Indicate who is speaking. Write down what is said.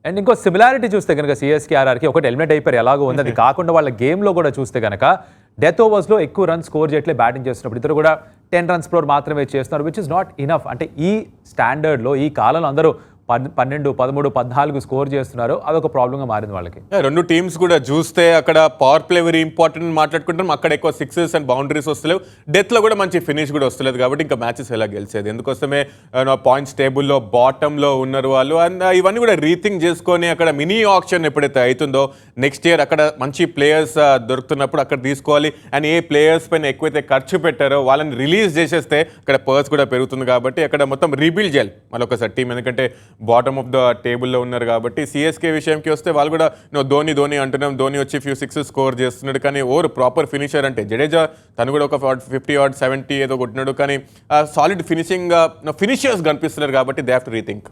Speaker 1: And ఇంకో similarity చూస్తే కనుక సిఎస్కే ఆర్ఆర్కి ఒకటి ఎలిమినేట్ అయిపోయారు ఎలాగో ఉంది, అది కాకుండా వాళ్ళ గేమ్లో కూడా చూస్తే కనుక డెత్ ఓవర్స్లో ఎక్కువ రన్స్ స్కోర్ చేయట్లే బ్యాటింగ్ చేస్తున్నప్పుడు, ఇద్దరు కూడా 10 runs per మాత్రమే చేస్తున్నారు, విచ్ ఇస్ నాట్ ఇనఫ్. అంటే ఈ స్టాండర్డ్లో ఈ కాలంలో అందరూ 12, 13, 14 స్కోర్ చేస్తున్నారు, అదొక ప్రాబ్లంగా మారింది వాళ్ళకి.
Speaker 2: రెండు టీమ్స్ కూడా చూస్తే అక్కడ పవర్ ప్లే వెరీ ఇంపార్టెంట్ మాట్లాడుకుంటాం, అక్కడ ఎక్కువ సిక్సెస్ అండ్ బౌండరీస్ వస్తలేవు, డెత్లో కూడా మంచి ఫినిష్ కూడా వస్తలేదు, కాబట్టి ఇంకా మ్యాచెస్ ఎలా గెలిచేది, ఎందుకోసమే పాయింట్స్ టేబుల్లో బాటంలో ఉన్నారు వాళ్ళు. అండ్ ఇవన్నీ కూడా రీథింక్ చేసుకొని అక్కడ మినీ ఆప్షన్ ఎప్పుడైతే అవుతుందో నెక్స్ట్ ఇయర్ అక్కడ మంచి ప్లేయర్స్ దొరుకుతున్నప్పుడు అక్కడ తీసుకోవాలి, అండ్ ఏ ప్లేయర్స్ పైన ఎక్కువైతే ఖర్చు పెట్టారో వాళ్ళని రిలీజ్ చేసేస్తే అక్కడ పర్స్ కూడా పెరుగుతుంది, కాబట్టి అక్కడ మొత్తం రీబిల్డ్ చేయాలి మళ్ళొకసారి టీం, ఎందుకంటే బాటమ్ ఆఫ్ ద టేబుల్లో ఉన్నారు. కాబట్టి సిఎస్కే విషయంకి వస్తే వాళ్ళు కూడా ధోని అంటున్నాం, ధోని వచ్చి ఫ్యూ సిక్సెస్ స్కోర్ చేస్తున్నాడు, కానీ ఓవర్ ప్రాపర్ ఫినిషర్ అంటే జడేజా తను కూడా ఒక 50 odd 70 ఏదో కొట్టినాడు, కానీ సాలిడ్ ఫినిషర్స్ కనిపిస్తున్నారు, కాబట్టి దే హ్యావ్ టు రీథింక్.